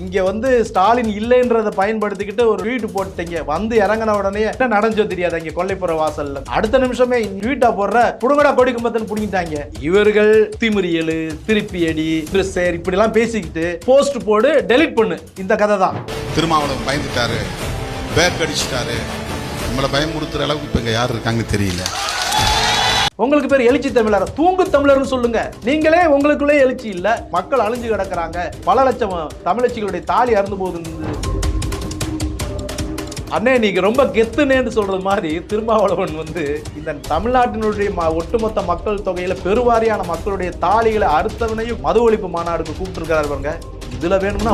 இங்க வந்து ஸ்டாலின் இல்லைன்றதை பயன்படுத்திக்கிட்டு ஒரு ட்வீட் போட்டுட்டீங்க. வந்து இறங்கின உடனே என்ன நடந்தோ தெரியாது அங்க கொல்லைப்புற வாசல்ல. அடுத்த நிமிஷமே ட்வீட்டா போடுற புடுங்கடா கொடி கும்பத்தன் புடிங்கிட்டாங்க. இவர்கள் திமிரியலு, திருப்பி அடி, சார் இப்படி எல்லாம் பேசிக்கிட்டு போஸ்ட் போடு, டெலிட் பண்ணு. இந்த கதை தான். திருமாவளவன் பயந்துட்டாரு, பேக் அடிச்சுட்டாரு. நம்மளை பயமுறுத்துற அளவுக்கு இப்ப இங்க யாரு இருக்காங்க தெரியல. உங்களுக்கு பேர் எழுச்சி தமிழர், தூங்கு தமிழர்னு சொல்லுங்க. நீங்களே உங்களுக்குள்ளே எழுச்சி இல்ல. மக்கள் அழிஞ்சு கிடக்குறாங்க. பல லட்சம் தமிழச்சிகளுடைய தாலி அறுந்து போகுது. அண்ணே நீங்க ரொம்ப கெத்துனேன்னு சொல்றது மாதிரி திருமாவளவன் வந்து இந்த தமிழ்நாட்டினுடைய ஒட்டுமொத்த மக்கள் தொகையில பெருவாரியான மக்களுடைய தாலிகளை அறுத்தவனையும் மது ஒழிப்பு மாநாடுக்கு கூப்பிட்டு இருக்காரு பாருங்க. இதுல வேணும்னா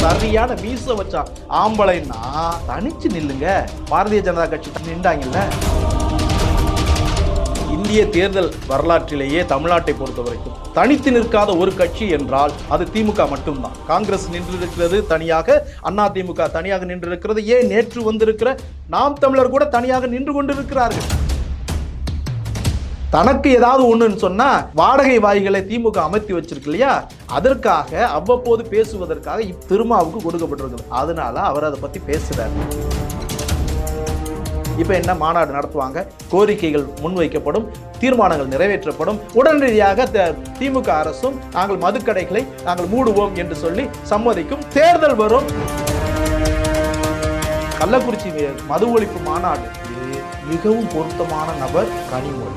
சரியான மீச வச்சா ஆம்பளைன்னா தனிச்சு நில்லுங்க. பாரதிய ஜனதா கட்சி நின்றாங்கல்ல. இந்திய தேர்தல் வரலாற்றிலேயே தமிழ்நாட்டை பொறுத்த வரைக்கும் தனித்து நிற்காத ஒரு கட்சி என்றால் அது திமுக மட்டும்தான். காங்கிரஸ் நின்றிருக்கிறது தனியாக, அண்ணா திமுக தனியாக நின்றிருக்கிறது. ஏன் நேற்று வந்திருக்கிற நாம் தமிழர் கூட தனியாக நின்று கொண்டிருக்கிறார்கள். தனக்கு ஏதாவது ஒண்ணுன்னு சொன்னா வாடகை வாய்களை திமுக அமைத்து வச்சிருக்கு இல்லையா, அதற்காக அவ்வப்போது பேசுவதற்காக திருமாவுக்கு கொடுக்கப்பட்டிருக்கு. அதனால அவர் அதை பத்தி பேசுறாரு. இப்ப என்ன மாநாடு நடத்துவாங்க, கோரிக்கைகள் முன்வைக்கப்படும், தீர்மானங்கள் நிறைவேற்றப்படும். உடனடியாக திமுக அரசும் நாங்கள் மதுக்கடைகளை நாங்கள் மூடுவோம் என்று சொல்லி சம்மதிக்கும். தேர்தல் வரும். கள்ளக்குறிச்சி மது ஒழிப்பு மாநாடுக்கு மிகவும் பொருத்தமான நபர் கனிமொழி.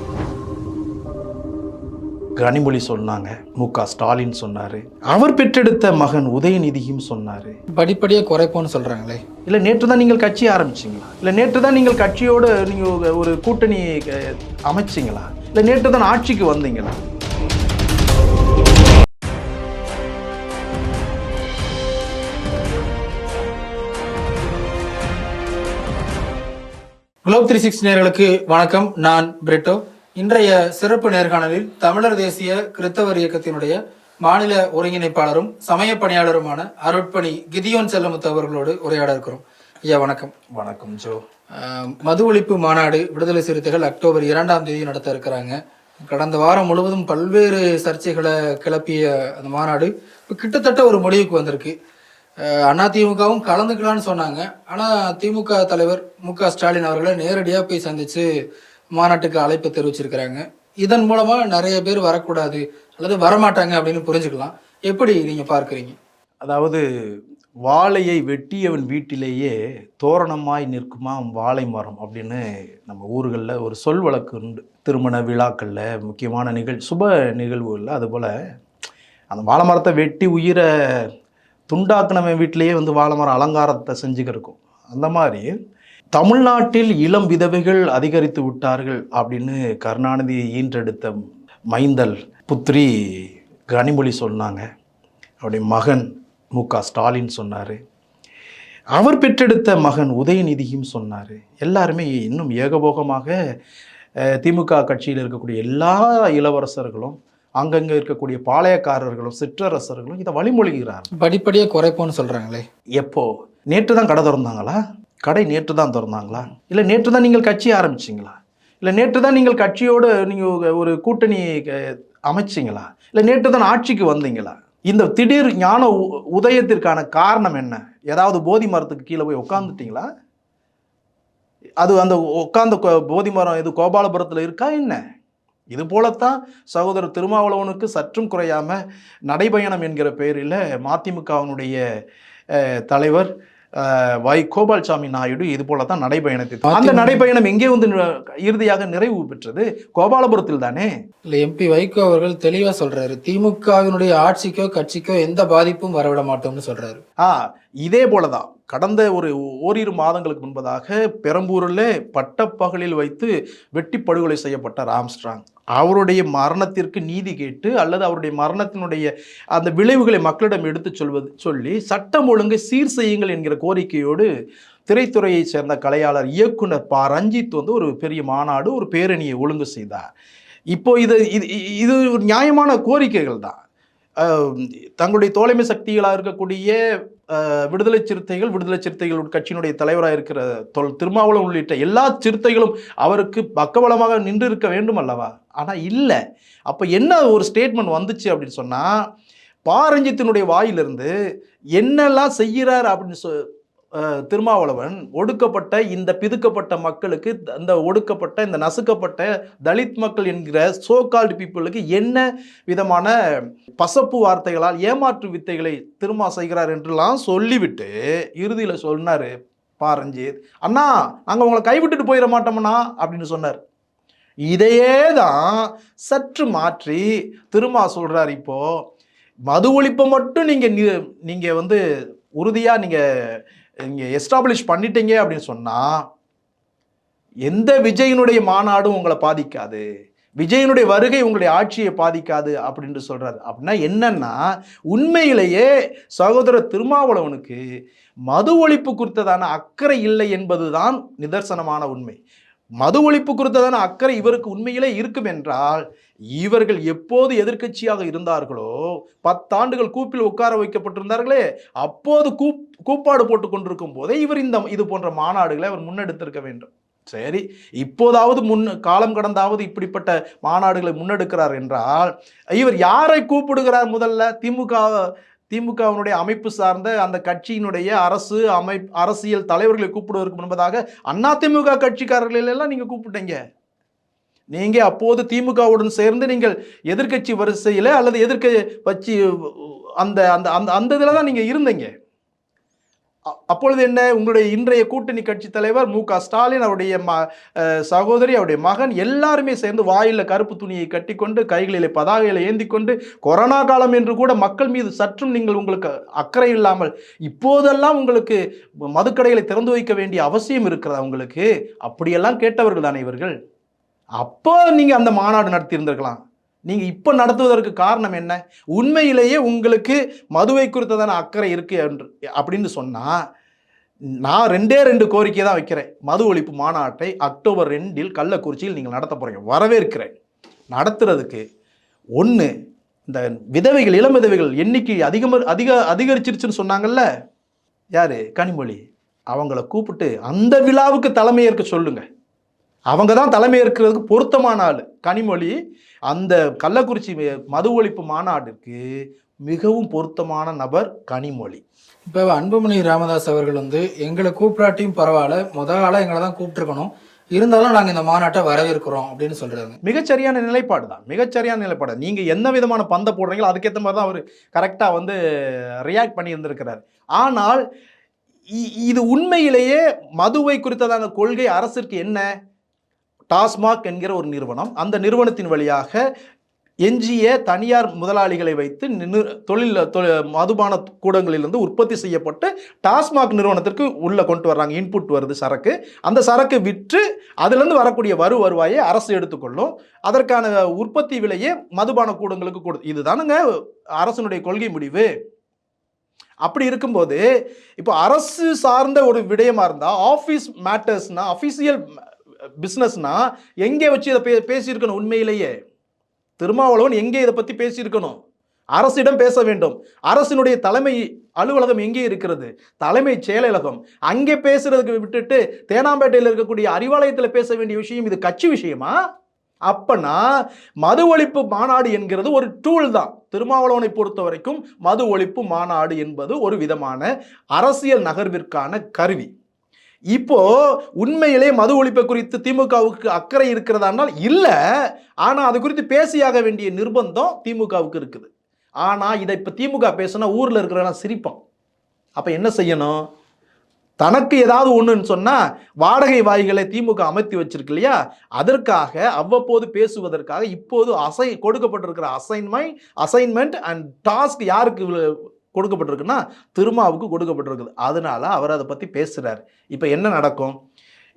கனிமொழி சொன்னாங்க, மு.க. ஸ்டாலின் சொன்னாரு, அவர் பெற்றெடுத்த மகன் உதயநிதியும் சொன்னாரு. படிப்படியா குறைப்போன்னு சொல்றாங்களே. இல்ல நேற்று தான் நீங்கள் கட்சி ஆரம்பிச்சீங்களா? இல்ல நேற்று தான் நீங்கள் கட்சியோடு நீங்க ஒரு கூட்டணி அமைச்சிங்களா? இல்ல நேற்று தான் ஆட்சிக்கு வந்தீங்களா? குளோப் 360 நேயர்களுக்கு வணக்கம். நான் பிரிட்டோ. இன்றைய சிறப்பு நேர்காணலில் தமிழர் தேசிய கிறித்தவர் இயக்கத்தினுடைய மாநில ஒருங்கிணைப்பாளரும் சமய பணியாளருமான அருட்பணி கிதியோன் செல்லமுத்து அவர்களோடு உரையாட இருக்கிறோம். ஐயா வணக்கம். வணக்கம் ஜோ. மது ஒழிப்பு மாநாடு விடுதலை சிறுத்தைகள் அக்டோபர் 2 நடத்த இருக்கிறாங்க. கடந்த வாரம் முழுவதும் பல்வேறு சர்ச்சைகளை கிளப்பிய அந்த மாநாடு இப்போ கிட்டத்தட்ட ஒரு முடிவுக்கு வந்திருக்கு. அதிமுகவும் கலந்துக்கலான்னு சொன்னாங்க. ஆனால் திமுக தலைவர் மு.க. ஸ்டாலின் அவர்களை நேரடியாக போய் சந்திச்சு மாநாட்டுக்கு அழைப்பு தெரிவிச்சிருக்கிறாங்க. இதன் மூலமா நிறைய பேர் வரக்கூடாது அல்லது வரமாட்டாங்க அப்படின்னு புரிஞ்சுக்கலாம். எப்படி நீங்க பார்க்குறீங்க? அதாவது வாழையை வெட்டியவன் வீட்டிலேயே தோரணமாய் நிற்குமா வாழை மரம் அப்படின்னு நம்ம ஊர்களில் ஒரு சொல் வழக்கு உண்டு. திருமண விழாக்களில், முக்கியமான சுப நிகழ்வுகளில் அதுபோல் அந்த வாழை மரத்தை வெட்டி உயிரை துண்டாக்குனவன் வீட்டிலேயே வந்து வாழை மரம் அலங்காரத்தை செஞ்சுக்கிருக்கும். அந்த மாதிரி தமிழ்நாட்டில் இளம் விதவைகள் அதிகரித்து விட்டார்கள் அப்படின்னு கருணாநிதி ஈன்றெடுத்த மைந்தல் புத்திரி கனிமொழி சொன்னாங்க. அவருடைய மகன் மு.க. ஸ்டாலின் சொன்னார். அவர் பெற்றெடுத்த மகன் உதயநிதியும் சொன்னார். எல்லாருமே இன்னும் ஏகபோகமாக திமுக கட்சியில் இருக்கக்கூடிய எல்லா இளவரசர்களும் அங்கங்கே இருக்கக்கூடிய பாளையக்காரர்களும் சிற்றரசர்களும் இதை வழிமொழிகிறார். படிப்படியாக குறைப்போன்னு சொல்கிறாங்களே. எப்போ? நேற்று தான் கடை திறந்தாங்களா? கடை நேற்று தான் திறந்தாங்களா? இல்லை நேற்று தான் நீங்கள் கட்சி ஆரம்பிச்சிங்களா? இல்லை நேற்று தான் நீங்கள் கட்சியோடு நீங்கள் ஒரு கூட்டணி அமைச்சிங்களா? இல்லை நேற்று தான் ஆட்சிக்கு வந்தீங்களா? இந்த திடீர் ஞான உதயத்திற்கான காரணம் என்ன? ஏதாவது போதி மரத்துக்கு கீழே போய் உட்காந்துட்டீங்களா? அது அந்த உட்கார்ந்த போதி மரம் இது கோபாலபுரத்தில் இருக்கா என்ன? இது போலத்தான் சகோதரர் திருமாவளவனுக்கு சற்றும் குறையாம நடைபயணம் என்கிற பெயரில் மதிமுகவினுடைய தலைவர் கோபால்சாமி நாயுடு இது போலத்தான் நடைபயணத்தை. அந்த நடைபயணம் எங்கே வந்து இறுதியாக நிறைவு பெற்றது? கோபாலபுரத்தில் தானே. இல்லை, எம்பி வைகோ அவர்கள் தெளிவா சொல்றாரு, திமுகவினுடைய ஆட்சிக்கோ கட்சிக்கோ எந்த பாதிப்பும் வரவிட மாட்டோம்னு சொல்றாரு. இதே போலதான் கடந்த ஓரிரு மாதங்களுக்கு முன்பதாக பெரம்பூரில் பட்டப்பகலில் வைத்து வெட்டி படுகொலை செய்யப்பட்ட ஆம்ஸ்ட்ராங் அவருடைய மரணத்திற்கு நீதி கேட்டு அல்லது அவருடைய மரணத்தினுடைய அந்த விளைவுகளை மக்களிடம் எடுத்து சொல்லி சட்டம் ஒழுங்கை சீர் செய்யுங்கள் என்கிற கோரிக்கையோடு திரைத்துறையை சேர்ந்த கலையாளர் இயக்குனர் ப. ரஞ்சித் வந்து ஒரு பெரிய மாநாடு, ஒரு பேரணியை ஒழுங்கு செய்தார். இப்போ இது ஒரு நியாயமான கோரிக்கைகள் தான். தங்களுடைய தோழமை சக்திகளாக இருக்கக்கூடிய விடுதலை சிறுத்தைகள் கட்சியினுடைய தலைவராக இருக்கிற திருமாவளவன் உள்ளிட்ட எல்லா சிறுத்தைகளும் அவருக்கு பக்கபலமாக நின்று இருக்க வேண்டும் அல்லவா? ஆனால் இல்லை. அப்போ என்ன ஒரு ஸ்டேட்மெண்ட் வந்துச்சு அப்படின்னு சொன்னால், பாரஞ்சித்தினுடைய வாயிலிருந்து என்னெல்லாம் செய்கிறார் அப்படின்னு திருமாவளவன் ஒடுக்கப்பட்ட இந்த பிதுக்கப்பட்ட மக்களுக்கு, இந்த ஒடுக்கப்பட்ட இந்த நசுக்கப்பட்ட தலித் மக்கள் என்கிற சோகால்டு பீப்புளுக்கு என்ன விதமான பசப்பு வார்த்தைகளால் ஏமாற்று வித்தைகளை திருமா செய்கிறார் என்றெல்லாம் சொல்லிவிட்டு இறுதியில் சொன்னார் பாரஞ்சித், அண்ணா நாங்கள் உங்களை கைவிட்டுட்டு போயிட மாட்டோம்னா அப்படின்னு சொன்னார். இதையே தான் சற்று மாற்றி திருமா சொல்றார், இப்போ மது ஒழிப்பை மட்டும் நீங்க வந்து உறுதியா நீங்க எஸ்டாப்ளிஷ் பண்ணிட்டீங்க அப்படின்னு சொன்னா எந்த விஜயனுடைய மாநாடும் உங்களை பாதிக்காது, விஜயனுடைய வருகை உங்களுடைய ஆட்சியை பாதிக்காது அப்படின்னு சொல்றாரு. அப்படின்னா என்னன்னா, உண்மையிலேயே சகோதரர் திருமாவளவனுக்கு மது ஒழிப்பு குறித்ததான அக்கறை இல்லை என்பதுதான் நிதர்சனமான உண்மை. மது ஒழிப்பு குறித்ததான அக்கறை இவருக்கு உண்மையிலே இருக்கும் என்றால், இவர்கள் எப்போது எதிர்க்கட்சியாக இருந்தார்களோ 10 ஆண்டுகள் கூப்பில் உட்கார வைக்கப்பட்டிருந்தார்களே, அப்போது கூப்பாடு போட்டு கொண்டிருக்கும் போதே இவர் இது போன்ற மாநாடுகளை அவர் முன்னெடுத்திருக்க வேண்டும். சரி, இப்போதாவது காலம் கடந்தாவது இப்படிப்பட்ட மாநாடுகளை முன்னெடுக்கிறார் என்றால், இவர் யாரை கூப்பிடுகிறார்? முதல்ல திமுகவினுடைய அமைப்பு சார்ந்த அந்த கட்சியினுடைய அரசியல் தலைவர்களை கூப்பிடுவதற்கு முன்பதாக அதிமுக கட்சிக்காரர்கள் எல்லாம் நீங்க கூப்பிட்டீங்க. நீங்க அப்போது திமுகவுடன் சேர்ந்து நீங்கள் எதிர்கட்சி வரிசையில அல்லது எதிர்கட்சி அந்த அந்த அந்த இதுல தான் நீங்க இருந்தீங்க. அப்பொழுது என்ன, உங்களுடைய இன்றைய கூட்டணி கட்சி தலைவர் மு.க. ஸ்டாலின், அவருடைய சகோதரி, அவருடைய மகன் எல்லாருமே சேர்ந்து வாயில கருப்பு துணியை கட்டிக்கொண்டு கைகளிலே பதாகைகளை ஏந்தி கொண்டு, கொரோனா காலம் என்று கூட மக்கள் மீது சற்றும் உங்களுக்கு அக்கறை இல்லாமல் இப்போதெல்லாம் உங்களுக்கு மதுக்கடைகளை திறந்து வைக்க வேண்டிய அவசியம் இருக்கிறதா உங்களுக்கு? அப்படியெல்லாம் கேட்டவர்கள் தானே இவர்கள். அப்போ நீங்க அந்த மாநாடு நடத்தியிருந்திருக்கலாம். நீங்க இப்ப நடத்துவதற்கு காரணம் என்ன? உண்மையிலேயே உங்களுக்கு மதுவை குறித்ததான அக்கறை இருக்கு அப்படின்னு சொன்னா, நான் 2 கோரிக்கை தான் வைக்கிறேன். மது ஒழிப்பு மாநாட்டை அக்டோபர் 2 கள்ளக்குறிச்சியில் நீங்கள் நடத்த போறீங்க, வரவேற்கிறேன். நடத்துறதுக்கு ஒன்று, இந்த விதவைகள், இளம் விதவைகள் எண்ணிக்கை அதிகரிச்சிருச்சுன்னு சொன்னாங்கல்ல, யாரு? கனிமொழி. அவங்கள கூப்பிட்டு அந்த விழாவுக்கு தலைமையேற்க சொல்லுங்க. அவங்க தான் தலைமை ஏற்கிறதுக்கு பொருத்தமான ஆள். கனிமொழி அந்த கள்ளக்குறிச்சி மது ஒழிப்பு மாநாட்டிற்கு மிகவும் பொருத்தமான நபர் கனிமொழி. இப்போ அன்புமணி ராமதாஸ் அவர்கள் வந்து எங்களை கூப்பிடாட்டியும் பரவாயில்ல, முதல் ஆளாக எங்களை தான் கூப்பிட்டுருக்கணும், இருந்தாலும் நாங்கள் இந்த மாநாட்டை வரவேற்கிறோம் அப்படின்னு சொல்றாங்க. மிகச்சரியான நிலைப்பாடு தான், மிகச்சரியான நிலைப்பாடு. நீங்க என்ன விதமான பந்தை போடுறீங்களோ அதுக்கேற்ற மாதிரி தான் அவர் கரெக்டாக வந்து ரியாக்ட் பண்ணி இருந்திருக்கிறார். ஆனால் இது உண்மையிலேயே மதுவை குறித்ததான கொள்கை அரசிற்கு என்ன? டாஸ்மாக் என்கிற ஒரு நிறுவனம், அந்த நிறுவனத்தின் வழியாக எஞ்சிய தனியார் முதலாளிகளை வைத்து மதுபான கூடங்களிலிருந்து உற்பத்தி செய்யப்பட்டு டாஸ்மாக் நிறுவனத்திற்கு உள்ள கொண்டு வர்றாங்க. இன்புட் வருது சரக்கு, அந்த சரக்கு விற்று அதிலிருந்து வரக்கூடிய வருவாயை அரசு எடுத்துக்கொள்ளும். அதற்கான உற்பத்தி விலையே மதுபான கூடங்களுக்கு இதுதானுங்க அரசனுடைய கொள்கை முடிவு. அப்படி இருக்கும்போது இப்போ அரசு சார்ந்த ஒரு விடயமா இருந்தா, ஆஃபீஸ் மேட்டர்ஸ்னா, அஃபீஷியல் பிஸ்னஸ்னா எங்கே வச்சு இதை பேசியிருக்கணும்? உண்மையிலேயே திருமாவளவன் எங்கே இதை பற்றி பேசியிருக்கணும்? அரசிடம் பேச வேண்டும். அரசினுடைய தலைமை அலுவலகம் எங்கே இருக்கிறது? தலைமை செயலகம். அங்கே பேசுறதுக்கு விட்டுட்டு தேனாம்பேட்டையில் இருக்கக்கூடிய அறிவாலயத்தில் பேச வேண்டிய விஷயம் இது கட்சி விஷயமா? அப்பனா மது ஒழிப்பு மாநாடு என்கிறது ஒரு டூல் தான். திருமாவளவனை பொறுத்த வரைக்கும் மது ஒழிப்பு மாநாடு என்பது ஒரு விதமான அரசியல் நகர்விற்கான கருவி. இப்போ உண்மையிலே மது ஒழிப்பை குறித்து திமுகவுக்கு அக்கறை இருக்கிறதானால் இல்ல, ஆனா அது குறித்து பேசியாக வேண்டிய நிர்பந்தம் திமுகவுக்கு இருக்குது. ஆனா இதை இப்ப திமுக பேசினா ஊர்ல இருக்கிறவங்க சிரிப்பான். அப்ப என்ன செய்யணும்? தனக்கு ஏதாவது ஒண்ணுன்னு சொன்னா வாடகை வாய்களை திமுக அமைத்து வச்சிருக்கு இல்லையா, அதற்காக அவ்வப்போது பேசுவதற்காக இப்போது கொடுக்கப்பட்டிருக்கிற அசைன்மெண்ட் அண்ட் டாஸ்க் யாருக்கு கொடுக்கப்பட்டிருக்குன்னா திருமாவுக்கு கொடுக்கப்பட்டிருக்குது. அதனால அவர் அதை பற்றி பேசுகிறார். இப்போ என்ன நடக்கும்?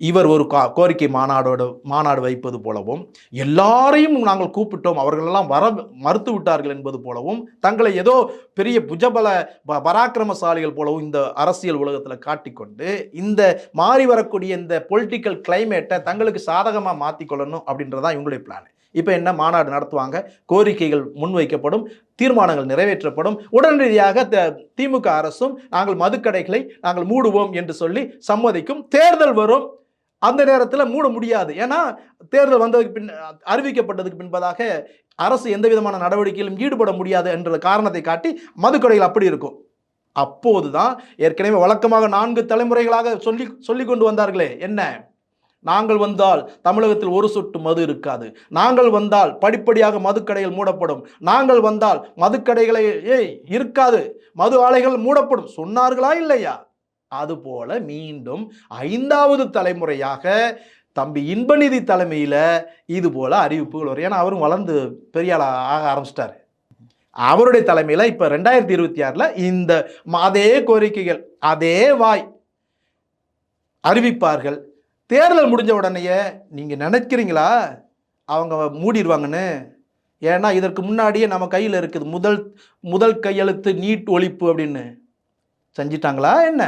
இவர் ஒரு கோரிக்கை மாநாடு வைப்பது போலவும், எல்லாரையும் நாங்கள் கூப்பிட்டோம், அவர்களெல்லாம் வர மறுத்து விட்டார்கள் என்பது போலவும், தங்களை ஏதோ பெரிய புஜபல பராக்கிரமசாலிகள் போலவும் இந்த அரசியல் உலகத்தில் காட்டிக்கொண்டு இந்த மாறி வரக்கூடிய இந்த பொலிட்டிக்கல் கிளைமேட்டை தங்களுக்கு சாதகமாக மாற்றிக்கொள்ளணும் அப்படின்றதான் இவங்களுடைய பிளான். இப்போ என்ன, மாநாடு நடத்துவாங்க, கோரிக்கைகள் முன்வைக்கப்படும், தீர்மானங்கள் நிறைவேற்றப்படும். உடனடியாக திமுக அரசும் நாங்கள் மதுக்கடைகளை நாங்கள் மூடுவோம் என்று சொல்லி சம்மதிக்கும். தேர்தல் வரும், அந்த நேரத்தில் மூட முடியாது. ஏன்னா தேர்தல் வந்ததுக்கு அறிவிக்கப்பட்டதுக்கு பின்பதாக அரசு எந்த விதமான நடவடிக்கையிலும் ஈடுபட முடியாது என்ற காரணத்தை காட்டி மதுக்கடைகள் அப்படி இருக்கும். அப்போதுதான் ஏற்கனவே வழக்கமாக 4 தலைமுறைகளாக சொல்லி கொண்டு வந்தார்களே, என்ன, நாங்கள் வந்தால் தமிழகத்தில் ஒரு சொட்டு மது இருக்காது, நாங்கள் வந்தால் படிப்படியாக மதுக்கடைகள் மூடப்படும், நாங்கள் வந்தால் மதுக்கடைகளே இருக்காது, மது ஆலைகள் மூடப்படும் சொன்னார்களா இல்லையா? அதுபோல மீண்டும் 5வது தலைமுறையாக தம்பி இன்பநிதி தலைமையில் இது போல அறிவிப்புகள் வரும். ஏன்னா அவரும் வளர்ந்து பெரிய ஆக ஆரம்பிச்சிட்டாரு. அவருடைய தலைமையில் இப்போ 2026 இந்த அதே கோரிக்கைகள் அதே வாய் அறிவிப்பார்கள். தேர்தல் முடிஞ்ச உடனேயே நீங்கள் நினைக்கிறீங்களா அவங்க மூடிடுவாங்கன்னு? ஏன்னா இதற்கு முன்னாடியே நம்ம கையில் இருக்குது முதல் கையெழுத்து நீட் ஒழிப்பு அப்படின்னு செஞ்சிட்டாங்களா என்ன?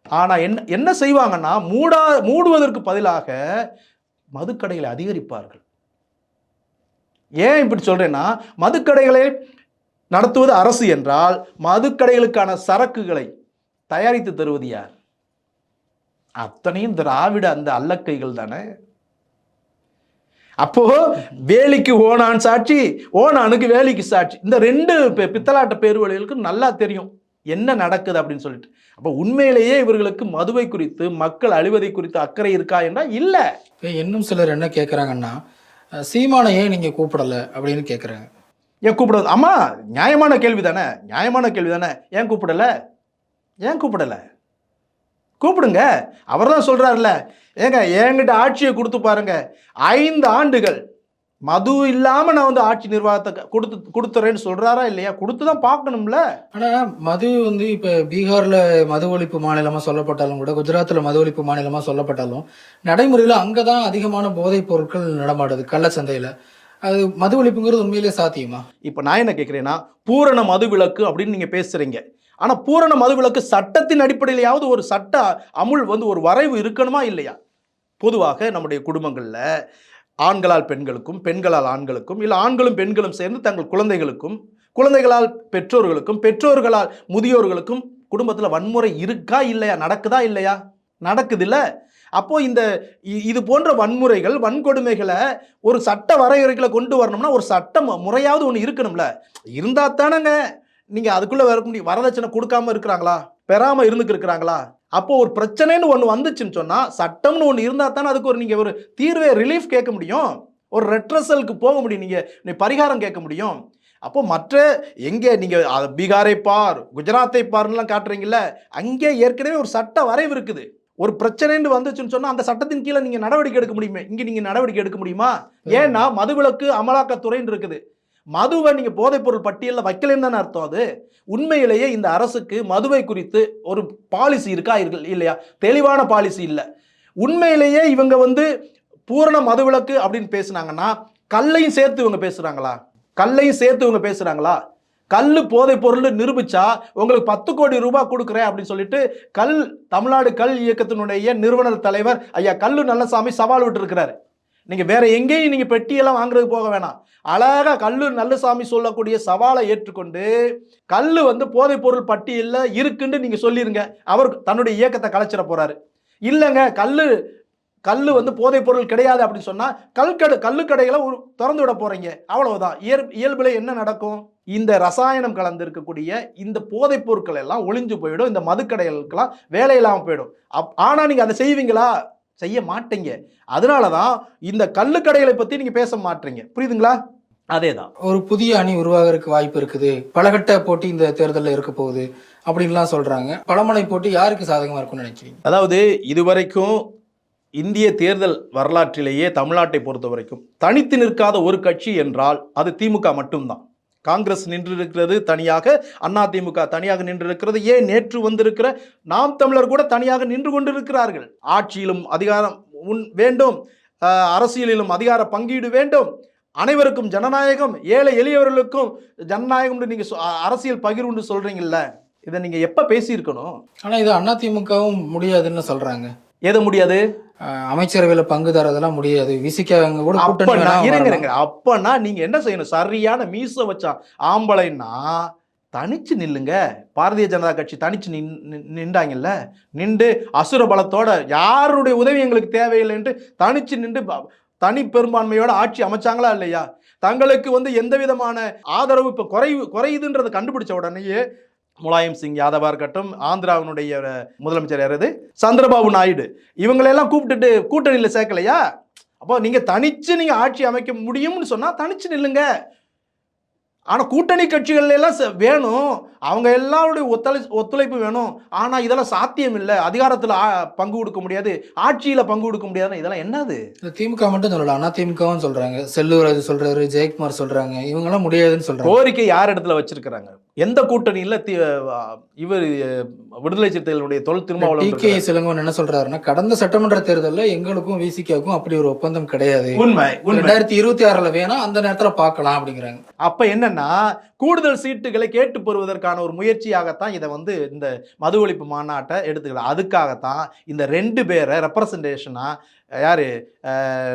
ஆனால் என்ன செய்வாங்கன்னா மூடுவதற்கு பதிலாக மதுக்கடைகளை அதிகரிப்பார்கள். ஏன் இப்படி சொல்றேன்னா, மதுக்கடைகளை நடத்துவது அரசு என்றால் மதுக்கடைகளுக்கான சரக்குகளை தயாரித்து தருவது யார்? அத்தனையும் திராவிட அந்த அல்லக்கைகள் தானே. அப்போ வேலிக்கு ஓனான் சாட்சி, ஓனானுக்கு வேலிக்கு சாட்சி. இந்த 2 பித்தலாட்ட பேர்வழிகளுக்கு நல்லா தெரியும் என்ன நடக்குது அப்படின்னு சொல்லிட்டு. அப்போ உண்மையிலேயே இவர்களுக்கு மதுவை குறித்து, மக்கள் அழிவதை குறித்து அக்கறை இருக்கா என்றால் இல்லை. இன்னும் சிலர் என்ன கேட்குறாங்கன்னா, சீமானை ஏன் நீங்கள் கூப்பிடலை அப்படின்னு கேட்குறாங்க. ஏன் கூப்பிடாது? ஆமா, நியாயமான கேள்வி தானே, நியாயமான கேள்வி தானே. ஏன் கூப்பிடலை? கூப்பிடுங்க. அவர் தான் சொல்றாருல, ஏங்க என்கிட்ட ஆட்சியை கொடுத்து பாருங்க, 5 ஆண்டுகள் மது இல்லாம நான் வந்து ஆட்சி நிர்வாகத்தை கொடுத்துறேன்னு சொல்றாரா இல்லையா? கொடுத்துதான் பார்க்கணும்ல. ஆனா மது வந்து இப்ப பீகார்ல மது ஒழிப்பு மாநிலமா சொல்லப்பட்டாலும் கூட, குஜராத்ல மது ஒழிப்பு மாநிலமா சொல்லப்பட்டாலும், நடைமுறையில அங்கதான் அதிகமான போதைப் பொருட்கள் நடமாடுது கள்ளச்சந்தையில. அது மது ஒழிப்புங்கிறது உண்மையிலே சாத்தியமா? இப்ப நான் என்ன கேட்கிறேன்னா, பூரண மது விலக்கு அப்படின்னு நீங்க பேசுறீங்க. ஆனா பூரண மது விலக்கு சட்டத்தின் அடிப்படையிலாவது ஒரு சட்ட அமுல் வந்து ஒரு வரைவு இருக்கணுமா இல்லையா? பொதுவாக நம்முடைய குடும்பங்கள்ல ஆண்களால் பெண்களுக்கும், பெண்களால் ஆண்களுக்கும், இல்லை ஆண்களும் பெண்களும் சேர்ந்து தங்கள் குழந்தைகளுக்கும், குழந்தைகளால் பெற்றோர்களுக்கும், பெற்றோர்களால் முதியோர்களுக்கும் குடும்பத்தில் வன்முறை இருக்கா இல்லையா? நடக்குதா இல்லையா? நடக்குது இல்லை? அப்போ இது போன்ற வன்முறைகள், வன்கொடுமைகளை ஒரு சட்ட வரையறைகளை கொண்டு வரணும்னா ஒரு சட்டம் முறையாவது ஒன்று இருக்கணும்ல. இருந்தா தானங்க நீங்க அதுக்குள்ள வர முடியும். வரதட்சணை கொடுக்காம இருக்கிறாங்களா? பெறாம இருக்கிறாங்களா? அப்போ ஒரு பிரச்சனைன்னு ஒன்று வந்துச்சுன்னு சொன்னா சட்டம்னு ஒன்று இருந்தா தானே அதுக்கு நீங்க ஒரு தீர்வை, ரிலீஃப் கேட்க முடியும், ஒரு ரெட்ரஸலுக்கு போக முடியும், நீங்க பரிகாரம் கேட்க முடியும். அப்போ மற்ற எங்கே நீங்க பீகாரை பார், குஜராத்தை பார்லாம் காட்டுறீங்கல்ல, அங்கே ஏற்கனவே ஒரு சட்ட வரைவு இருக்குது. ஒரு பிரச்சனைன்னு வந்துச்சுன்னு சொன்னா அந்த சட்டத்தின் கீழே நீங்க நடவடிக்கை எடுக்க முடியுமே. இங்க நீங்க நடவடிக்கை எடுக்க முடியுமா? ஏன்னா மதுவிலக்கு அமலாக்கத்துறைன்னு இருக்குது. மதுவை நீங்க போதைப் பொருள் பட்டியலில் வைக்கலன்னு தானே அர்த்தம். அது உண்மையிலேயே இந்த அரசுக்கு மதுவை குறித்து ஒரு பாலிசி இருக்கா இல்லையா? தெளிவான பாலிசி இல்லை. உண்மையிலேயே இவங்க வந்து பூரண மதுவிலக்கு அப்படின்னு பேசுனாங்கன்னா கல்லையும் சேர்த்து இவங்க பேசுறாங்களா? கல் போதைப் பொருள் நிரூபிச்சா உங்களுக்கு 10 கோடி ரூபாய் கொடுக்குறேன் அப்படின்னு சொல்லிட்டு தமிழ்நாடு கல் இயக்கத்தினுடைய நிறுவனர் தலைவர் ஐயா கல்லு நல்லசாமி சவால் விட்டு இருக்கிறாரு. நீங்க வேற எங்கேயும் நீங்க பெட்டியெல்லாம் வாங்குறதுக்கு போக வேணாம், அழகா கல்லு நல்லசாமி சொல்லக்கூடிய சவாலை ஏற்றுக்கொண்டு கல்லு வந்து போதைப் பொருள் பட்டியல்ல இருக்குன்னு நீங்க சொல்லிருங்க. அவர் தன்னுடைய இயக்கத்தை கலைச்சிட போறாரு. இல்லைங்க கல்லு வந்து போதைப் பொருள் கிடையாது அப்படின்னு சொன்னா கல்லு கடைகளை திறந்து விட போறீங்க, அவ்வளவுதான். இயல்புல என்ன நடக்கும்? இந்த ரசாயனம் கலந்து இருக்கக்கூடிய இந்த போதைப் பொருட்கள் எல்லாம் ஒளிஞ்சு போயிடும், இந்த மதுக்கடைகளுக்கெல்லாம் வேலை இல்லாமல் போயிடும். ஆனா நீங்க அதை செய்வீங்களா? செய்ய மாட்டீங்க. அதனாலதான் இந்த கல்லுக்கடைகளை பத்தி நீங்க பேச மாட்டீங்க. புரியுதுங்களா? அதேதான். ஒரு புதிய அணி உருவாகிறதுக்கு வாய்ப்பு இருக்குது, பலகட்ட போட்டி இந்த தேர்தலில் இருக்க போகுது அப்படின்லாம் சொல்றாங்க. பலமுனை போட்டி யாருக்கு சாதகமா இருக்கும்னு நினைக்கிறீங்க? அதாவது இதுவரைக்கும் இந்திய தேர்தல் வரலாற்றிலேயே தமிழ்நாட்டை பொறுத்த வரைக்கும் தனித்து நிற்காத ஒரு கட்சி என்றால் அது திமுக மட்டும்தான். காங்கிரஸ் நின்றிருக்கிறது தனியாக, அதிமுக தனியாக நின்றிருக்கிறது. ஏன் நேற்று வந்திருக்கிற நாம் தமிழர் கூட தனியாக நின்று கொண்டிருக்கிறார்கள். ஆட்சியிலும் அதிகாரம் வேண்டும், அரசியலிலும் அதிகார பங்கீடு வேண்டும், அனைவருக்கும் ஜனநாயகம், ஏழை எளியவர்களுக்கும் ஜனநாயகம் நீங்க அரசியல் பகிர்வுன்னு சொல்றீங்கல்ல, இதை நீங்க எப்ப பேசியிருக்கணும்? ஆனா இது அதிமுகவும் முடியாதுன்னு சொல்றாங்க. எது முடியாது? அமைச்சரவையில பங்கு தரதெல்லாம் முடியாது. விசிக்காங்க கூட அப்பனா நீங்க என்ன செய்யணும்? சரியான மீச வச்சா ஆம்பளைன்னா தனிச்சு நில்லுங்க. பாரதிய ஜனதா கட்சி தனிச்சு நின்றாங்கல்ல, நின்று அசுர பலத்தோட யாருடைய உதவி எங்களுக்கு தேவையில்லை என்று தனிச்சு நின்று தனி பெரும்பான்மையோட ஆட்சி அமைச்சாங்களா இல்லையா? தங்களுக்கு வந்து எந்த விதமான ஆதரவு இப்போ குறையுதுன்றதை கண்டுபிடிச்ச உடனேயே முலாயம் சிங் யாதவா இருக்கட்டும், ஆந்திராவினுடைய முதலமைச்சர் யாரது சந்திரபாபு நாயுடு, இவங்களெல்லாம் கூப்பிட்டுட்டு கூட்டணியில் சேர்க்கலையா? அப்போ நீங்க தனிச்சு நீங்க ஆட்சி அமைக்க முடியும்னு சொன்னா தனிச்சு நில்லுங்க. ஆனா கூட்டணி கட்சிகள் எல்லாம் வேணும், அவங்க எல்லாருடைய ஒத்துழைப்பு வேணும். ஆனா இதெல்லாம் சாத்தியம் இல்லை, அதிகாரத்துல பங்கு கொடுக்க முடியாது, ஆட்சியில பங்கு கொடுக்க முடியாது. இதெல்லாம் என்னது? திமுக மட்டும் சொல்லலாம், அண்ணா திமுகவும் சொல்றாங்க, செல்லூர் அது சொல்றாரு, ஜெயக்குமார் சொல்றாங்க, இவங்க எல்லாம் முடியாதுன்னு சொல்றாங்க. கோரிக்கை யார் இடத்துல வச்சிருக்கிறாங்க? எந்த கூட்டணியில இவர் விடுதலை சிறுத்தைகளுடைய திருமாவளவன் சிலங்கவன் என்ன சொல்றாருன்னா, கடந்த சட்டமன்ற தேர்தலில் எங்களுக்கும் விசிகாவுக்கும் அப்படி ஒரு ஒப்பந்தம் கிடையாது, உண்மை 2026 வேணா அந்த நேரத்துல பார்க்கலாம் அப்படிங்கிறாங்க. அப்ப என்னன்னா, கூடுதல் சீட்டுகளை கேட்டு பெறுவதற்கான ஒரு முயற்சியாகத்தான் இதை வந்து இந்த மது ஒழிப்பு மாநாட்டை எடுத்துக்கலாம். அதுக்காகத்தான் இந்த 2 பேரை ரெப்ரசன்டேஷனா, யாரு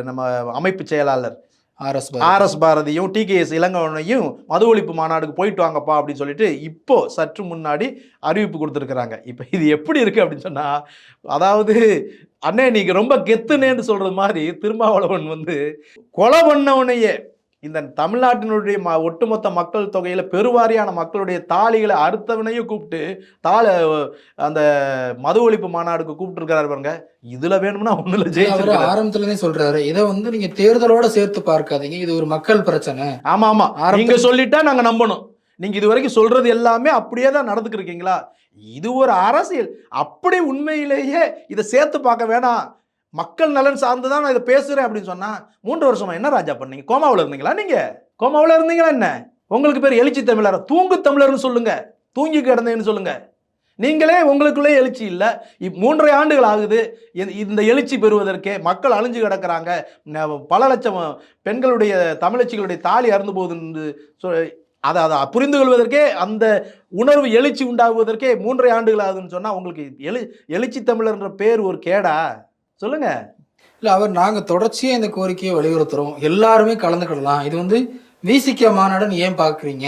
நம்ம அமைப்பு செயலாளர் ஆர்எஸ் பாரதியும் டிகேஎஸ் இளங்கவனையும் மது ஒழிப்பு மாநாடுக்கு போயிட்டு வாங்கப்பா அப்படின்னு சொல்லிட்டு இப்போ சற்று முன்னாடி அறிவிப்பு கொடுத்துருக்குறாங்க. இப்போ இது எப்படி இருக்கு அப்படின்னு சொன்னா, அதாவது அண்ணே நீங்க ரொம்ப கெத்துனேன்னு சொல்றது மாதிரி திருமாவளவன் வந்து கொலை பண்ணவனையே, இந்த தமிழ்நாட்டினுடைய ஒட்டுமொத்த மக்கள் தொகையில பெருவாரியான மக்களுடைய தாலிகளை அறுத்தவனையும் கூப்பிட்டு அந்த மது ஒழிப்பு மாநாடுக்கு கூப்பிட்டு இருக்காரு பாருங்க. இதுல வேணும்னா ஒண்ணுல ஜெயிச்சு ஆரம்பத்துலதான் சொல்றாரு, இதை வந்து நீங்க தேர்தலோட சேர்த்து பார்க்காதீங்க, இது ஒரு மக்கள் பிரச்சனை. ஆமா ஆமா, நீங்க சொல்லிட்டா நாங்க நம்பணும். நீங்க இது வரைக்கும் சொல்றது எல்லாமே அப்படியே தான் நடந்துக்கிருக்கீங்களா? இது ஒரு அரசியல். அப்படி உண்மையிலேயே இதை சேர்த்து பார்க்க வேணாம், மக்கள் நலன் சார்ந்துதான் நான் இதை பேசுறேன் அப்படின்னு சொன்னா, 3 வருஷமா என்ன ராஜா பண்ணீங்க? கோமாவில் இருந்தீங்களா? நீங்க கோமாவில் இருந்தீங்களா? என்ன உங்களுக்கு பேர் எழுச்சி தமிழர்? தூங்கு தமிழர்னு சொல்லுங்க, தூங்கி கிடந்தேன்னு சொல்லுங்க. நீங்களே உங்களுக்குள்ளே எழுச்சி இல்லை. 3.5 ஆண்டுகள் ஆகுது இந்த எழுச்சி பெறுவதற்கே. மக்கள் அழிஞ்சு கிடக்கிறாங்க, பல லட்சம் பெண்களுடைய தமிழச்சிகளுடைய தாலி அறுந்து போகுதுன்னு அதை புரிந்து கொள்வதற்கே, அந்த உணர்வு எழுச்சி உண்டாகுவதற்கே 3.5 ஆண்டுகள் ஆகுதுன்னு சொன்னா, உங்களுக்கு எழுச்சி தமிழர்ன்ற பேர் ஒரு கேடா? சொல்லுங்க. இல்ல, அவர் நாங்க தொடர்ச்சியா இந்த கோரிக்கையை வலியுறுத்துறோம், எல்லாருமே கலந்துக்கிடலாம், இது வந்து விசிகா மாநாடுன்னு ஏன் பாக்குறீங்க,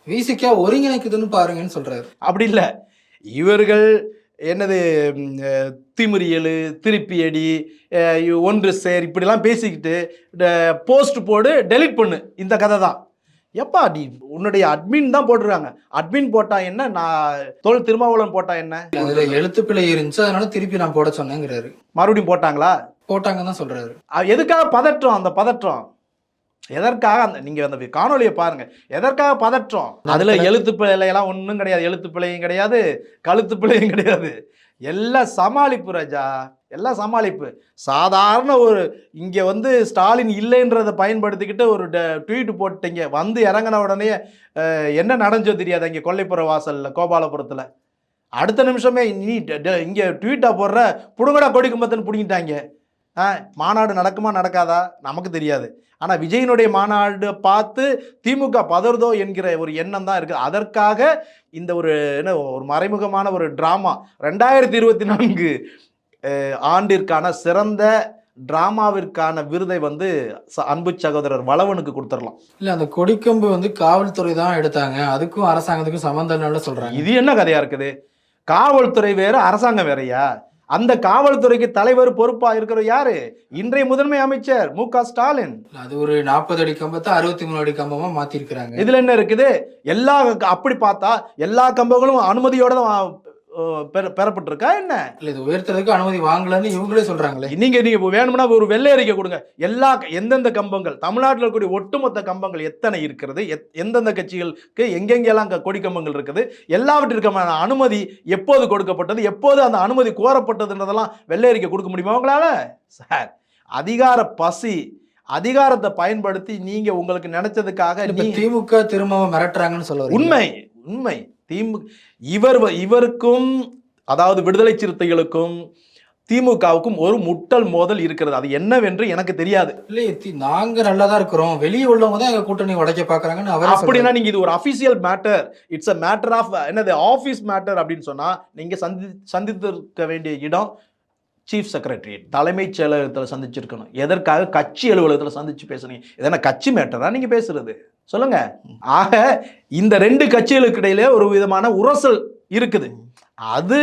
விசிகா ஒருங்கிணைக்குதுன்னு பாருங்கன்னு சொல்றாரு. அப்படி இல்லை, இவர்கள் என்னது திமிரியல், திருப்பி அடி, ஒன்று சேர் இப்படிலாம் பேசிக்கிட்டு போஸ்ட் போடு டெலிட் பண்ணு, இந்த கதை தான். எப்பா நீ உன்னுடைய அட்மின் தான் போட்டுருக்காங்க, அட்மின் போட்டா என்ன, நான் திருமாவளவன் போட்டா என்ன, அதுல எழுத்துப்பிழை இருந்துச்சு அதனால திருப்பி நான் போட சொன்னேங்கிறாரு. மறுபடியும் போட்டாங்களா? போட்டாங்கன்னு தான் சொல்றாரு. எதுக்காக பதற்றம்? அந்த பதற்றம் எதற்காக? நீங்க அந்த காணொலியை பாருங்க, எதற்காக பதற்றம்? அதுல எழுத்து பிழையெல்லாம் ஒன்றும் கிடையாது, எழுத்து பிழையும் கிடையாது, கழுத்து பிழையும் கிடையாது, எல்லாம் சமாளிப்பு ராஜா, எல்லாம் சமாளிப்பு. சாதாரண ஒரு இங்கே வந்து ஸ்டாலின் இல்லைன்றதை பயன்படுத்திக்கிட்டு ஒரு ட்வீட் போட்டுட்டீங்க, வந்து இறங்கின உடனே என்ன நடந்தோ தெரியாது அங்கே கொல்லைப்புற வாசலில் கோபாலபுரத்தில். அடுத்த நிமிஷமே நீ இங்கே ட்வீட்டாக போடுற, புடுங்கடா கொடி கும்பத்துன்னு பிடிங்கிட்டாங்க. மாநாடு நடக்குமா நடக்காதா நமக்கு தெரியாது, ஆனால் விஜயனுடைய மாநாடு பார்த்து திமுக பதறுதோ என்கிற ஒரு எண்ணம் தான் இருக்குது. அதற்காக இந்த ஒரு என்ன ஒரு மறைமுகமான ஒரு ட்ராமா 2024 ஆண்டிற்கான சிறந்த டிராமாவிற்கான விருதை வந்து அன்பு சகோதரர் வளவனுக்கு கொடுத்துடலாம். இல்ல, அந்த கொடிக்கம்பு வந்து காவல்துறை தான் எடுத்தாங்க, அதுக்கும் அரசாங்கத்துக்கும் சம்பந்தம் சொல்றாங்க. இது என்ன கதையா இருக்குது? காவல்துறை வேற, அரசாங்கம் வேறையா? அந்த காவல்துறைக்கு தலைவர் பொறுப்பா இருக்கிற யாரு? இன்றைய முதன்மை அமைச்சர் மு.க. ஸ்டாலின். அது ஒரு 40 அடி கம்பத்தை 63 அடி கம்பமா மாத்தி இருக்காங்க. இதுல என்ன இருக்குது? எல்லா அப்படி பார்த்தா எல்லா கம்பங்களும் அனுமதியோட தான் பெறப்பட்டிருக்கா என்ன? இல்ல, இது உயர்த்துறதுக்கு அனுமதி வாங்கலன்னு இவங்களே சொல்றாங்களே. நீங்க வேணும்னா ஒரு வெள்ளை அறிக்கை கொடுங்க, எந்தெந்த கம்பங்கள், தமிழ்நாட்டில் இருக்கக்கூடிய ஒட்டுமொத்த கம்பங்கள் எத்தனை இருக்கிறது, எந்தெந்த கட்சிகளுக்கு எங்கெங்கெல்லாம் கொடி கம்பங்கள் இருக்குது, எல்லாவற்றிற்கான அனுமதி எப்போது கொடுக்கப்பட்டது, எப்போது அந்த அனுமதி கோரப்பட்டதுன்றதெல்லாம் வெள்ளை அறிக்கை கொடுக்க முடியுமா உங்களால? சார், அதிகார பசி, அதிகாரத்தை பயன்படுத்தி நீங்க உங்களுக்கு நினைச்சதுக்காக திமுக திரும்ப மிரட்டுறாங்கன்னு சொல்ல. உண்மை உண்மை. இவருக்கும் அதாவது விடுதலை சிறுத்தைகளுக்கும் திமுகவுக்கும் ஒரு முட்டல் மோதல் இருக்கிறது. அது என்னவென்று எனக்கு தெரியாது. இல்லை, நாங்க நல்லாதான் இருக்கிறோம், வெளியே உள்ளவங்க தான் எங்க கூட்டணி உடைக்க பாக்குறாங்கன்னு அவர். அப்படின்னா நீங்க இது ஒரு official matter, it's a matter of என்னது ஆபீஸ் மேட்டர் அப்படின்னு சொன்னா, நீங்க சந்தித்திருக்க வேண்டிய இடம் சீஃப் செக்ரட்டரி, தலைமைச் செயலகத்தில் சந்திச்சிருக்கணும். எதற்காக கட்சி அலுவலகத்தில் சந்திச்சு பேசுறீங்க? எதனா கட்சி மேட்டரா நீங்க பேசுறது? சொல்லுங்க. ஆக இந்த 2 கட்சிகளுக்கு இடையில ஒரு விதமான உரசல் இருக்குது. அது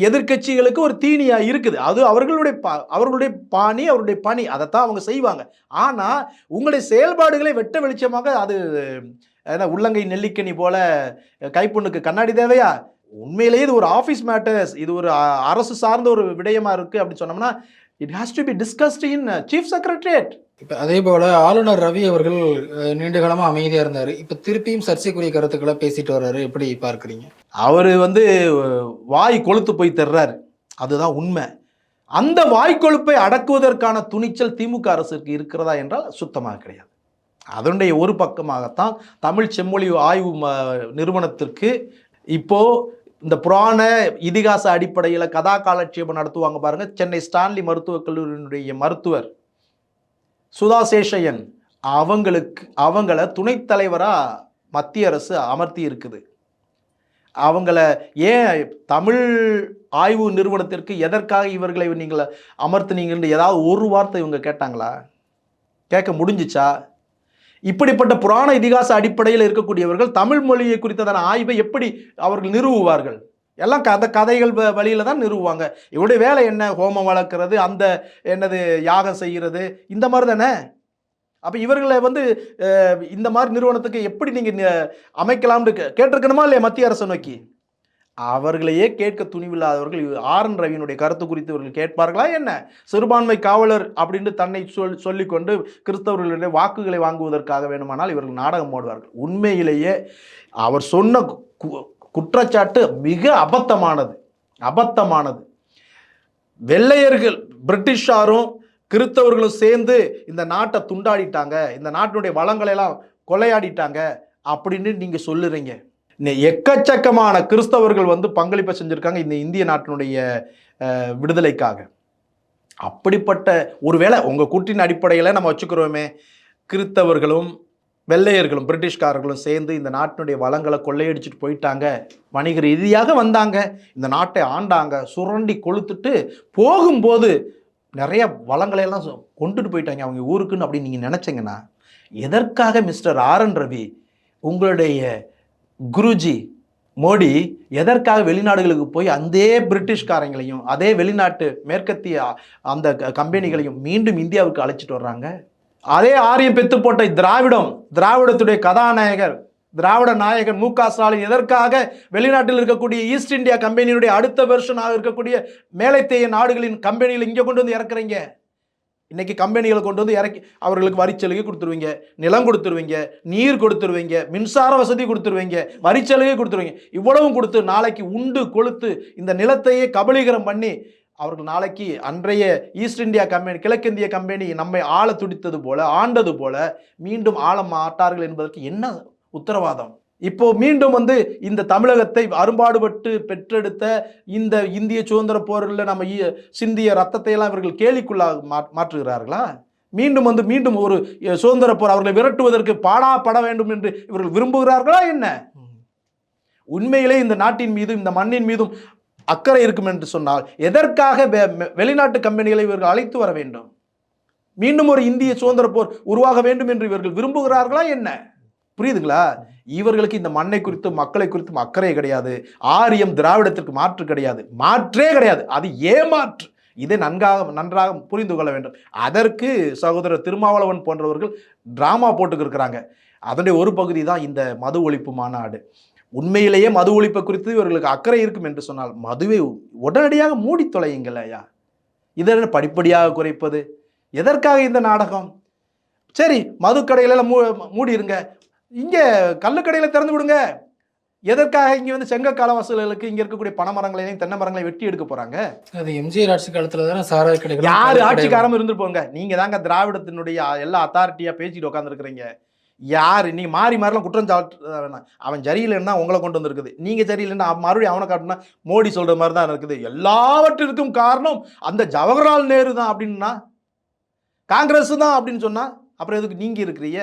எதிர்க்கட்சிகளுக்கு ஒரு தீனியா இருக்குது. அது அவர்களுடைய பாணி, அவருடைய பணி, அதைத்தான் அவங்க செய்வாங்க. ஆனா உங்களுடைய செயல்பாடுகளை வெட்ட வெளிச்சமாக அது உள்ளங்கை நெல்லிக்கனி போல கைப்புண்ணுக்கு கண்ணாடி தேவையா? உண்மையிலேயே இது ஒரு ஆஃபீஸ் மேட்டர்ஸ், இது ஒரு அரசு சார்ந்த ஒரு விடயமா இருக்கு அப்படின்னு சொன்னோம்னா it has to be discussed in chief secretariat. இப்போ அதே போல ஆளுநர் ரவி அவர்கள் நீண்ட காலமாக அமைதியாக இருந்தார். இப்போ திருப்பியும் சர்ச்சைக்குரிய கருத்துக்களை பேசிட்டு வர்றாரு. எப்படி பார்க்குறீங்க? அவர் வாய் கொழுத்து போய் தர்றாரு, அதுதான் உண்மை. அந்த வாய் கொழுப்பை அடக்குவதற்கான துணிச்சல் திமுக அரசுக்கு இருக்கிறதா என்றால் சுத்தமாக கிடையாது. அதனுடைய ஒரு பக்கமாகத்தான் தமிழ் செம்மொழி ஆய்வு நிறுவனத்திற்கு இப்போ இந்த புராண இதிகாச அடிப்படையில் கதா காலட்சேபம் நடத்துவாங்க பாருங்க. சென்னை ஸ்டான்லி மருத்துவக் கல்லூரியினுடைய மருத்துவர் சுதா சேஷையன் அவங்கள துணைத் தலைவராக மத்திய அரசு அமர்த்தி இருக்குது. அவங்கள ஏன் தமிழ் ஆய்வு நிறுவனத்திற்கு எதற்காக இவர்களை நீங்கள் அமர்த்தினீங்கன்னு ஏதாவது ஒரு வார்த்தை இவங்க கேட்டாங்களா? கேட்க முடிஞ்சிச்சா? இப்படிப்பட்ட புராண இதிகாச அடிப்படையில் இருக்கக்கூடியவர்கள் தமிழ் மொழியை குறித்ததான ஆய்வை எப்படி அவர்கள் நிறுவுவார்கள்? எல்லாம் கதைகள் வழியில தான் நிறுவுவாங்க. இவருடைய வேலை என்ன? ஹோமம் வளர்க்குறது, அந்த என்னது யாகம் செய்கிறது, இந்த மாதிரி தானே. அப்போ இவர்களை இந்த மாதிரி நிறுவனத்துக்கு எப்படி நீங்கள் அமைக்கலாம்னு கேட்டிருக்கணுமா இல்லையா மத்திய அரசை நோக்கி? அவர்களையே கேட்க துணிவில்லாதவர்கள் ஆர் என் ரவியினுடைய கருத்து குறித்து இவர்கள் கேட்பார்களா என்ன? சிறுபான்மை காவலர் அப்படின்னு தன்னை சொல்லிக்கொண்டு கிறிஸ்தவர்களுடைய வாக்குகளை வாங்குவதற்காக வேணுமானால் இவர்கள் நாடகம் போடுவார்கள். உண்மையிலேயே அவர் சொன்ன குற்றச்சாட்டு மிக அபத்தமானது. வெள்ளையர்கள், பிரிட்டிஷாரும் கிறிஸ்தவர்களும் சேர்ந்து இந்த நாட்டை துண்டாடிட்டாங்க, இந்த நாட்டினுடைய வளங்களை எல்லாம் கொள்ளையாடிட்டாங்க அப்படின்னு நீங்க சொல்லுறீங்க. எக்கச்சக்கமான கிறிஸ்தவர்கள் பங்களிப்பை செஞ்சிருக்காங்க இந்த இந்திய நாட்டினுடைய விடுதலைக்காக. அப்படிப்பட்ட ஒருவேளை உங்க கூற்றின் அடிப்படையில் நம்ம வச்சுக்கிறோமே, கிறிஸ்தவர்களும் வெள்ளையர்களும் பிரிட்டிஷ்காரர்களும் சேர்ந்து இந்த நாட்டினுடைய வளங்களை கொள்ளையடிச்சிட்டு போயிட்டாங்க, வணிக ரீதியாக வந்தாங்க, இந்த நாட்டை ஆண்டாங்க, சுரண்டி கொளுத்துட்டு போகும்போது நிறைய வளங்களையெல்லாம் கொண்டுட்டு போயிட்டாங்க அவங்க ஊருக்குன்னு அப்படின்னு நீங்கள் நினச்சிங்கன்னா, எதற்காக மிஸ்டர் ஆர் என் ரவி, உங்களுடைய குருஜி மோடி எதற்காக வெளிநாடுகளுக்கு போய் அந்த பிரிட்டிஷ்காரங்களையும் அதே வெளிநாட்டு மேற்கத்திய அந்த கம்பெனிகளையும் மீண்டும் இந்தியாவுக்கு அழைச்சிட்டு வர்றாங்க? அதே ஆரியம் பெத்து போட்ட திராவிடத்துடைய கதாநாயகர், திராவிட நாயகன் மு.க. ஸ்டாலின் எதற்காக வெளிநாட்டில் இருக்கக்கூடிய ஈஸ்ட் இந்தியா கம்பெனியினுடைய அடுத்த வெர்ஷனாக இருக்கக்கூடிய மேலைத்தேய நாடுகளின் கம்பெனிகளை இங்கே கொண்டு வந்து இறக்குறீங்க? இன்னைக்கு கம்பெனிகளை கொண்டு வந்து இறக்கி அவர்களுக்கு வரிச்சலுகை கொடுத்துருவீங்க, நிலம் கொடுத்துருவீங்க, நீர் கொடுத்துருவீங்க, மின்சார வசதி கொடுத்துருவீங்க, வரிச்சலுகை கொடுத்துருவீங்க. இவ்வளவும் கொடுத்து நாளைக்கு உண்டு கொளுத்து இந்த நிலத்தையே கபலீகரம் பண்ணி அவர்கள் நாளைக்கு அன்றைய ஈஸ்ட் இந்தியா கம்பெனி, கிழக்கிந்திய கம்பெனி நம்மை ஆள துடித்தது போல, ஆண்டது போல மீண்டும் ஆள மாட்டார்கள் என்பதற்கு என்ன உத்தரவாதம்? இப்போ மீண்டும் இந்த தமிழகத்தை அரும்பாடுபட்டு பெற்றெடுத்த இந்த இந்திய சுதந்திர போரில் நம்ம சிந்திய ரத்தத்தை எல்லாம் இவர்கள் கேலிக்குள்ளாக மாற்றுகிறார்களா? மீண்டும் ஒரு சுதந்திர போர் அவர்களை விரட்டுவதற்கு பாடாப்பட வேண்டும் என்று இவர்கள் விரும்புகிறார்களா என்ன? உண்மையிலே இந்த நாட்டின் மீதும் இந்த மண்ணின் மீதும் அக்கறை இருக்கும் என்று சொன்னால் எதற்காக வெளிநாட்டு கம்பெனிகளை இவர்கள் அழைத்து வர வேண்டும்? மீண்டும் ஒரு இந்திய சுதந்திர போர் உருவாக வேண்டும் என்று இவர்கள் விரும்புகிறார்களா என்ன? புரியுதுங்களா? இவர்களுக்கு இந்த மண்ணை குறித்து மக்களை குறித்தும் அக்கறை கிடையாது. ஆரியம் திராவிடத்திற்கு மாற்றே கிடையாது. அது ஏமாற்று. இதை நன்றாக புரிந்து கொள்ள வேண்டும். அதற்கு சகோதரர் திருமாவளவன் போன்றவர்கள் டிராமா போட்டுக்கிருக்கிறாங்க. அதனுடைய ஒரு பகுதி தான் இந்த மது ஒழிப்பு மாநாடு. உண்மையிலேயே மது ஒழிப்பை குறித்து இவர்களுக்கு அக்கறை இருக்கும் என்று சொன்னால் மதுவை உடனடியாக மூடி தொலையுங்கள் ஐயா. இதை படிப்படியாக குறைப்பது எதற்காக இந்த நாடகம்? சரி, மது கடையில மூடிருங்க, இங்கே கல்லுக்கடையில் திறந்து விடுங்க. எதற்காக இங்கே செங்க காலவாசல்களுக்கு இங்கே இருக்கக்கூடிய பனைமரங்களையும் தென்னை மரங்களையும் வெட்டி எடுக்க போறாங்க? அது எம்ஜிஆர் ஆட்சி காலத்துல தானே சாராய கடைகள். யாரு ஆட்சிக்காரமும் இருந்து போங்க, நீங்க தாங்க திராவிடத்தினுடைய எல்லா அத்தாரிட்டியா பேசிட்டு உட்காந்துருக்கிறீங்க. யாரு நீங்க மாறிலாம் குற்றம் சாட்டு, அவன் சரியில்லைன்னா உங்களை கொண்டு வந்திருக்குது, நீங்க சரியில்லைன்னா மறுபடியும் அவனை காட்டுனா மோடி சொல்ற மாதிரி தான் இருக்குது. எல்லாவற்றிற்கும் காரணம் அந்த ஜவஹர்லால் நேரு தான் அப்படின்னா, காங்கிரஸ் தான் அப்படின்னு சொன்னா அப்புறம் எதுக்கு நீங்க இருக்கிறீங்க?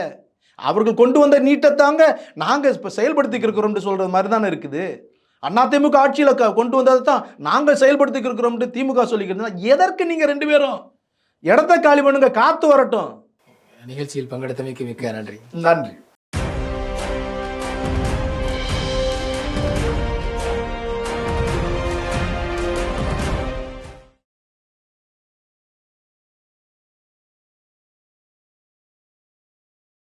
அவர்கள் கொண்டு வந்த நீட்டத்தாங்க நாங்க இப்ப செயல்படுத்திக்க இருக்கிறோம்னு சொல்றது மாதிரி தானே இருக்குது. அதிமுக ஆட்சியில கொண்டு வந்ததை தான் நாங்கள் செயல்படுத்திக்க இருக்கிறோம் திமுக சொல்லிக்கிறது. எதற்கு நீங்க ரெண்டு பேரும் இடத்த காலி பண்ணுங்க, காத்து வரட்டும். நிகழ்ச்சியில் பங்கெடுத்தமைக்கு மிக்க நன்றி. நன்றி.